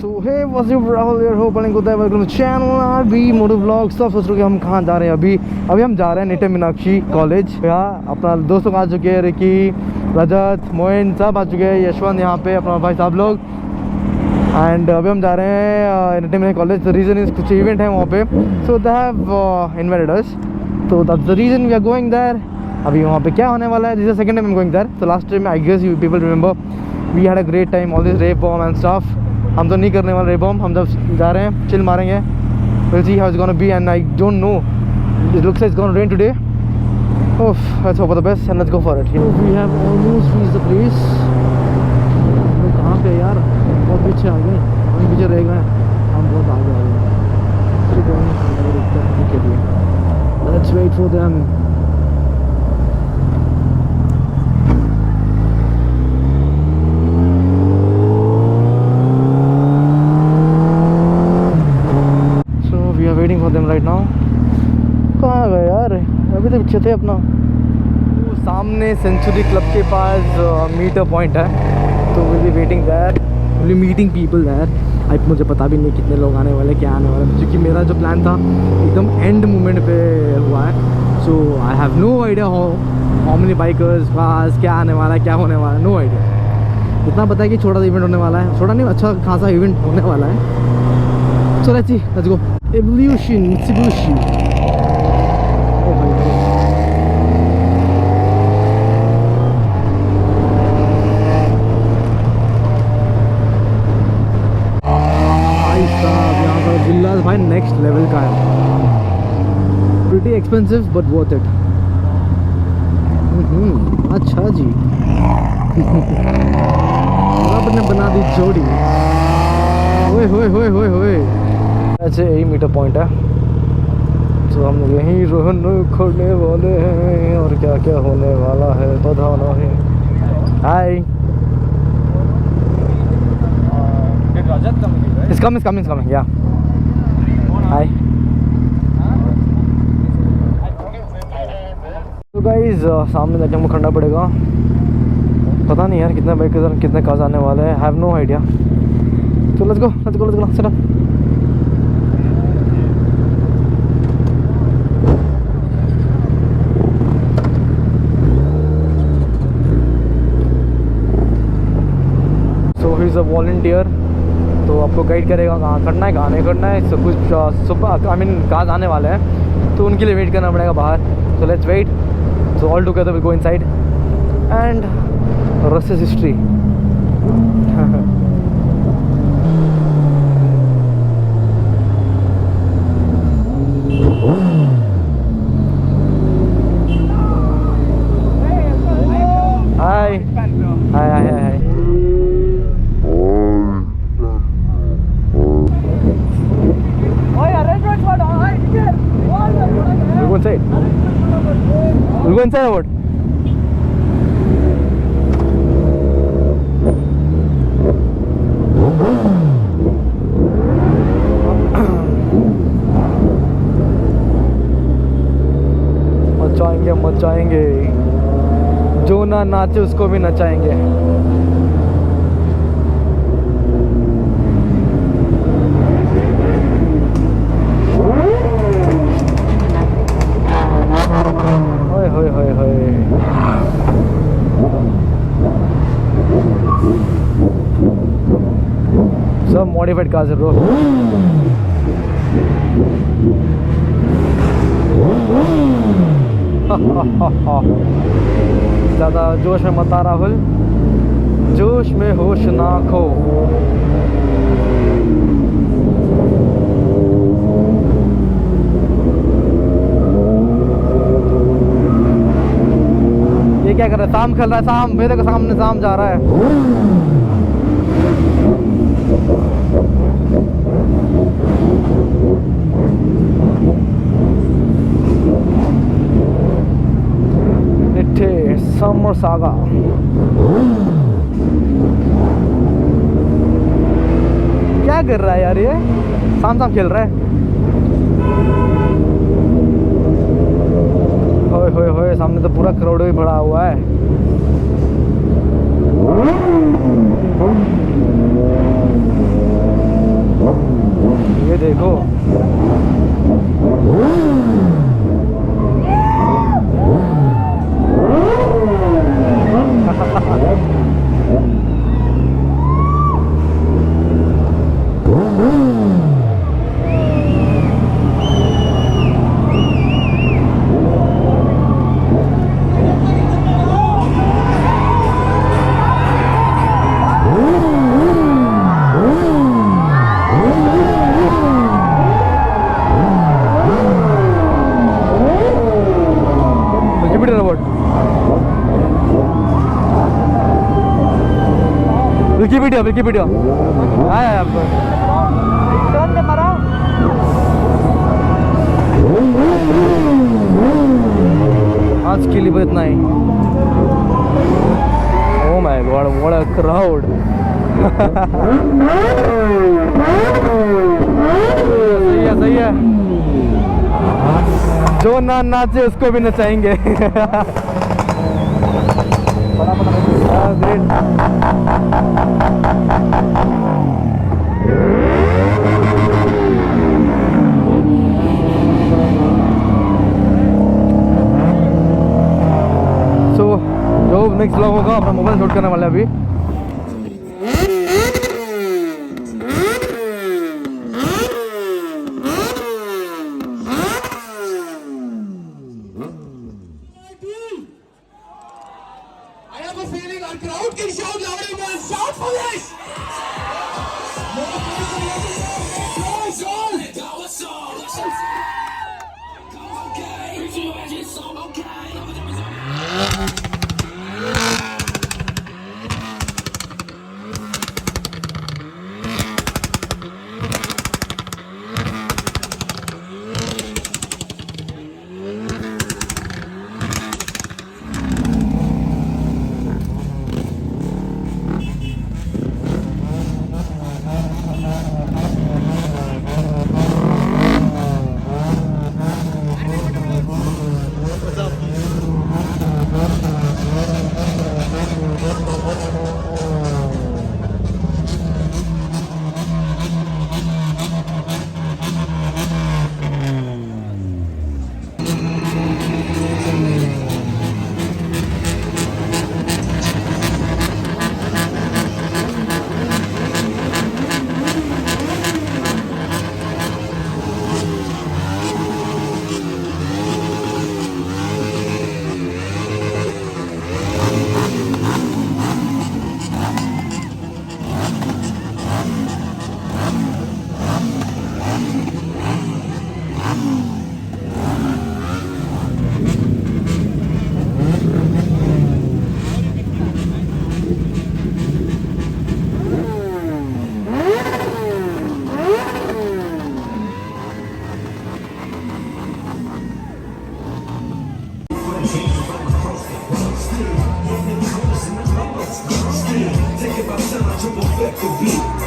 So hey, what's up, Rahul here, hope all good है, welcome to channel RB Moto Vlogs। सब सोच रहे हो कि हम कहाँ जा रहे हैं अभी हम जा रहे हैं नीटे मीनाक्षी कॉलेज। यहाँ अपना दोस्तों आ चुके हैं, रिकी, रजत, मोइन सब आ चुके हैं, यशवंत यहाँ पे अपना भाई साहब लोग। एंड अभी हम जा रहे हैं नीटे Meenakshi college. The reason is कुछ इवेंट है वहाँ पे, so they have invited us, तो that's the reason we are going there. अभी वहाँ पे क्या होने वाला है, this is second time I am going there. तो last time I guess you people remember we had a great time, all this rap bomb and stuff. हम तो नहीं करने वाले रेप बॉम्ब, हम जब जा रहे हैं चिल मारेंगे। Will see how it's gonna be and I don't know, it looks like it's gonna rain today. Oh, let's hope for the best and let's go for it. We have almost reached the place. हम कहाँ पे यार, बहुत पीछे आ गए, हम पीछे रह गए, हम बहुत आगे आ गए। Let's wait for them. Waiting for them right now. कहाँ गए यार, अभी तो पीछे थे अपना। वो सामने सेंचुरी क्लब के पास मीटर पॉइंट है, तो will be waiting there, will be meeting people there. अब मुझे पता भी नहीं कितने लोग आने वाले, क्या आने वाले, क्योंकि मेरा जो प्लान था एकदम एंड मोमेंट पे हुआ है। So I have no idea how many bikers, पास क्या आने वाला है, क्या होने वाला है, नो आइडिया। इतना पता है कि छोटा सा इवेंट होने वाला है, छोटा नहीं अच्छा खासा इवेंट होने वाला है। So let's go. Evolution Mitsubishi। भाई साहब यहाँ का विल्लास भाई नेक्स्ट लेवल का है, pretty expensive but worth it. अच्छा जी। रब ने बना दी जोड़ी। ओए होए होए होए होए। ऐसे यही मीटर पॉइंट है, तो हम यहीं रहने खड़ने वाले हैं, और क्या क्या होने वाला है पता नहीं। हाय, इट्स कमिंग या हाय। तो गाइस सामने जाके हमको खड़ना पड़ेगा, पता नहीं यार कितने बाइक कितने काज आने वाले हैं, हैव नो आइडिया। तो लेट्स गो चलो। इज़ अ वॉलंटियर, तो आपको गाइड करेगा कहाँ करना है कहाँ नहीं करना है। सब कुछ सुबह आई मीन काज आने वाले हैं, तो उनके लिए वेट करना पड़ेगा बाहर। So let's wait. So all together will go inside and rest is history. Hi hi hi hi. We'll go inside what? मचाएंगे, जो ना नाचे उसको भी नचाएंगे। सब मॉडिफाइड कार है ब्रो। ज़्यादा जोश में मत आ राहुल, जोश में होश ना खो। ये क्या कर रहा है, शाम खेल रहा है, शाम मेरे को सामने शाम जा रहा है। Summer saga. क्या कर रहा है यार, ये शाम खेल रहा है। होए होए होए, सामने तो पूरा क्राउड भी भरा हुआ है। keep video. Yeah, turn them around. आज के लिए इतना ही. Oh my God, what a crowd. सही है. जो ना नाचे उसको भी नचाएंगे. ग्रेट. सो जो नेक्स्ट व्लॉग होगा अपना मोबाइल शूट करने वाले अभी.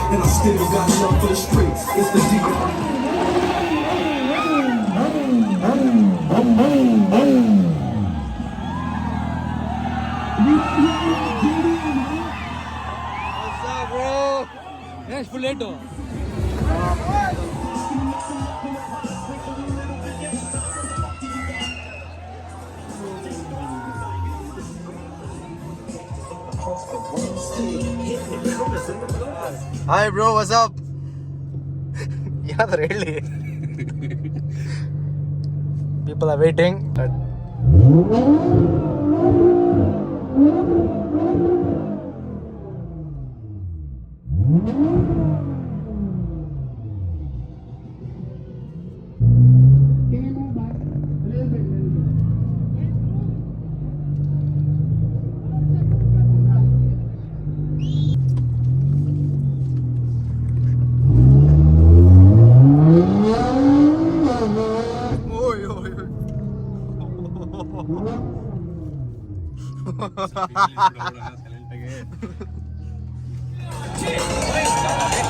And I still got love for the streets. It's the deep. What's up, bro? Yes, Fuleto. Hi bro, what's up? Yeah, really. People are waiting.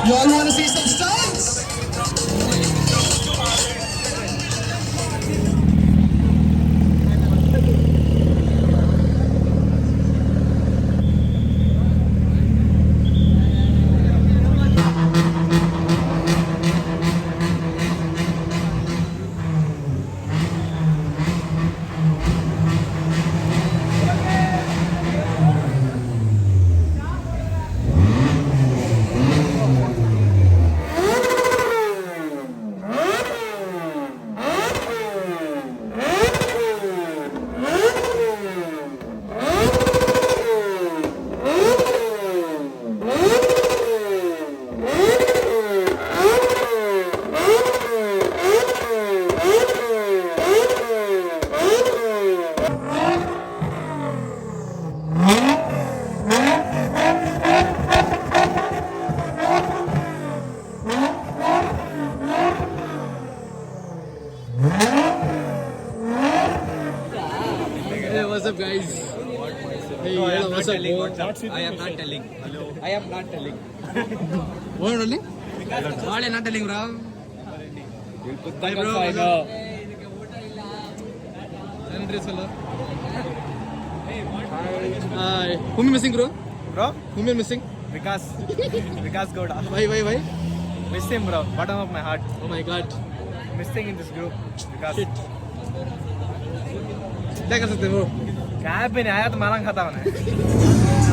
Y'all want to see some stunts? up, guys? Hey, No, I hello, am what's not up, telling. bro? What's up? I am not telling. Hello. I am not telling. What are you telling? What are you not telling, bro? Bye, bro. I know. Hi. Whom you missing, bro? Bro, Whom you missing? Vikas Gowda. Why? Miss him, bro. Bottom of my heart. Oh my God. Missing in this group. Vikas. Shit. क्या कर सकते हो? क्या भी नहीं आया तो मारा खाता हूँ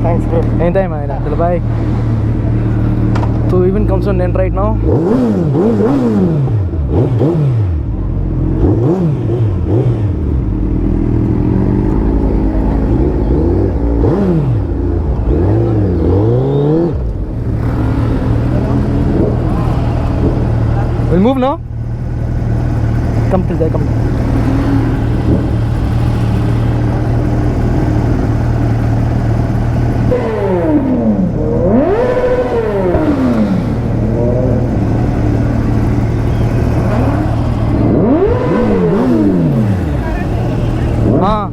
Thanks, bro. Anytime, man. Bye. So even comes to an end right now. We'll move now. Come till there, come. हाँ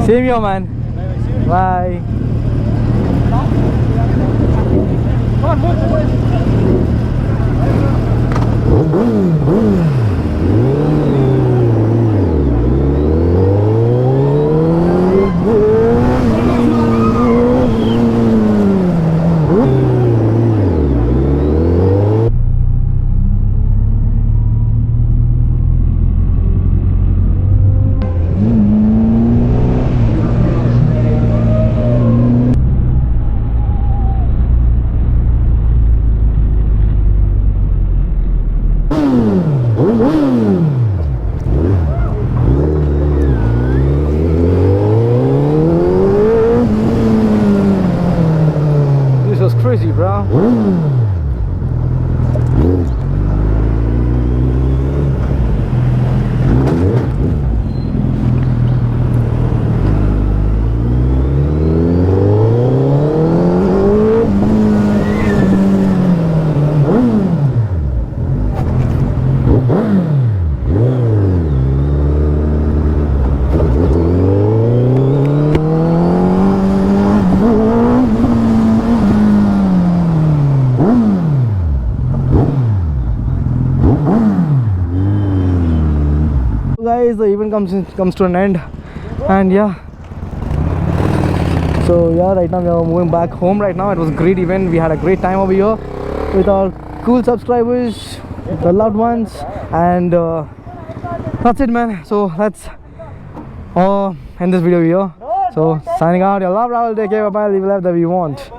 Same here, man. Bye. This was crazy, bro. So guys, the event comes to an end, and yeah, so yeah, right now we are moving back home. Right now, it was a great event. We had a great time over here with our cool subscribers, the loved ones, and that's it, man. So let's end this video here. So signing out. Your love, Rahul. Take care. Bye bye. Live a life that we want.